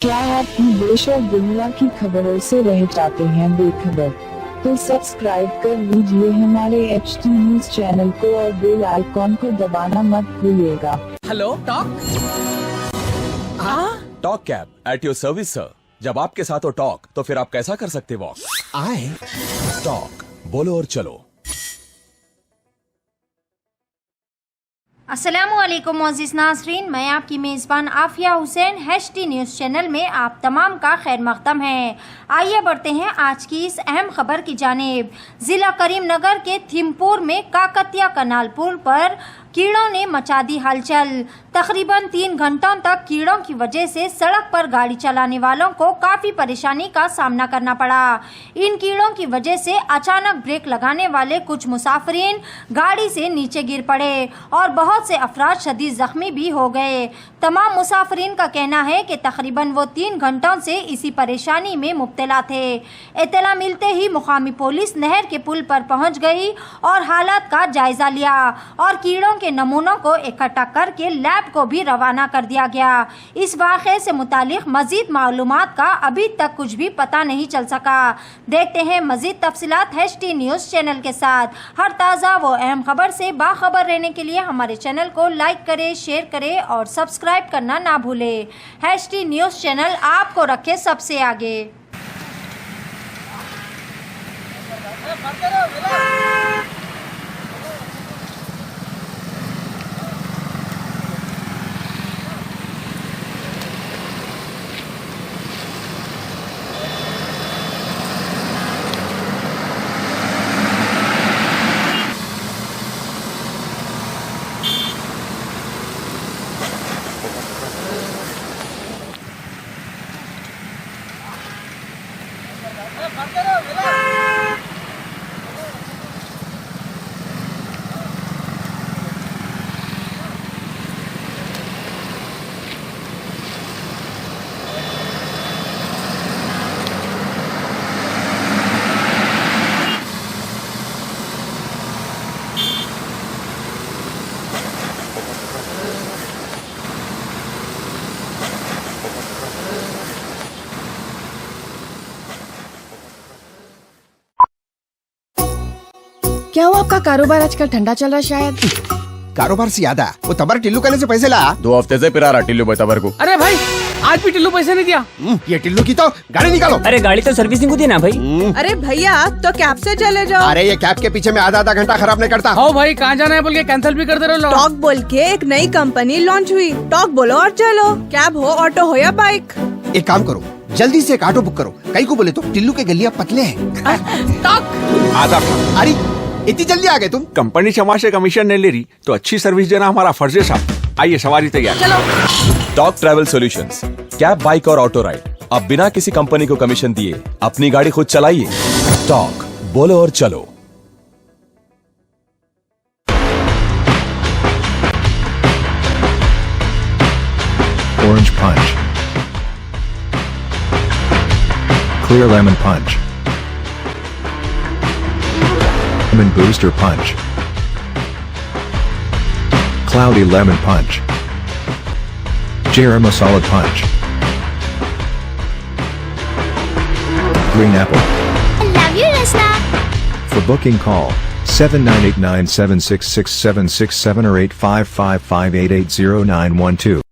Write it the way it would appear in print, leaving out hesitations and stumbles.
क्या आप देश और दुनिया की खबरों से रह जाते हैं बेखबर? तो सब्सक्राइब कर लीजिए हमारे HT न्यूज चैनल को और बेल आइकॉन को दबाना मत भूलिएगा। Hello talk. Talk cab at your service sir. जब आपके साथ हो टॉक तो फिर आप कैसा कर सकते वॉक? आए टॉक बोलो और चलो। अस्सलामुअलैकुम मोअज़्ज़िज़ नाज़रीन, मैं आपकी मेज़बान Aafiya Hussain HT news channel में आप तमाम का खैर मक़दम है। आइए बढ़ते हैं आज की इस अहम खबर की जानिब। ज़िला करीमनगर के थिमपुर में काकतिया कनाल पुल पर कीड़ों ने मचा दी हलचल। तकरीबन 3 घंटों तक कीड़ों की वजह से सड़क पर गाड़ी चलाने वालों को काफ़ी परेशानी का सामना करना पड़ा। इन कीड़ों की वजह से अचानक ब्रेक लगाने वाले कुछ मुसाफिरीन गाड़ी से नीचे गिर पड़े और बहुत से अफराद शदीद जख्मी भी हो गए। तमाम मुसाफिरीन का कहना है कि तकरीबन वो 3 घंटों से इसी परेशानी में मुब्तला थे। इत्तला मिलते ही मुकामी पुलिस नहर के पुल पर पहुंच गई और हालात का जायजा लिया और कीड़ों के नमूनों को इकट्ठा करके लैब को भी रवाना कर दिया गया। इस वाक़े से मुतालिक मजीद मालूमात का अभी तक कुछ भी पता नहीं चल सका। देखते हैं मजीद तफसीलात HT न्यूज़ चैनल के साथ। हर ताज़ा व अहम खबर से बाखबर रहने के लिए हमारे चैनल को लाइक करें, शेयर करें और सब्सक्राइब करना ना भूलें। HT न्यूज़ चैनल आपको रखे सबसे आगे। क्या हुआ आपका कारोबार आजकल ठंडा चल रहा है शायद? कारोबार से याद आया, वो तबर टिल्लू कहने से पैसे ला। 2 हफ्ते से पिरा रहा टिल्लू तबर को। अरे भाई आज भी टिल्लू पैसे नहीं दिया। ये टिल्लू की तो गाड़ी निकालो। अरे गाड़ी तो सर्विसिंग होती है ना भाई। अरे भैया तो कैब से चले जाओ। अरे ये कैब के पीछे में आधा घंटा खराब नहीं करता। हो भाई कहाँ जाना है बोल के कैंसिल भी करते रहो। टॉक बोल के एक नई कंपनी लॉन्च हुई। टॉक बोलो और चलो। कैब हो, ऑटो हो या बाइक। एक काम करो, जल्दी से एक ऑटो बुक करो। कहीं को बोले तो टिल्लू के गलियां पतले हैं। टॉक आधा अरे इतनी जल्दी आ गए तुम? कंपनी क्षमा से कमीशन नहीं ले रही तो अच्छी सर्विस देना हमारा फर्ज है साहब। आइए सवारी तैयार। चलो। Talk travel solutions, cab, bike और ऑटो राइड। अब बिना किसी कंपनी को कमीशन दिए अपनी गाड़ी खुद चलाइए। टॉक बोलो और चलो। Orange Punch, Clear Lemon Punch, Lemon Booster Punch, Cloudy Lemon Punch, Jerem Solid Punch, Green Apple. Love you, Rasna. For booking call 7989766767 or 8555880912.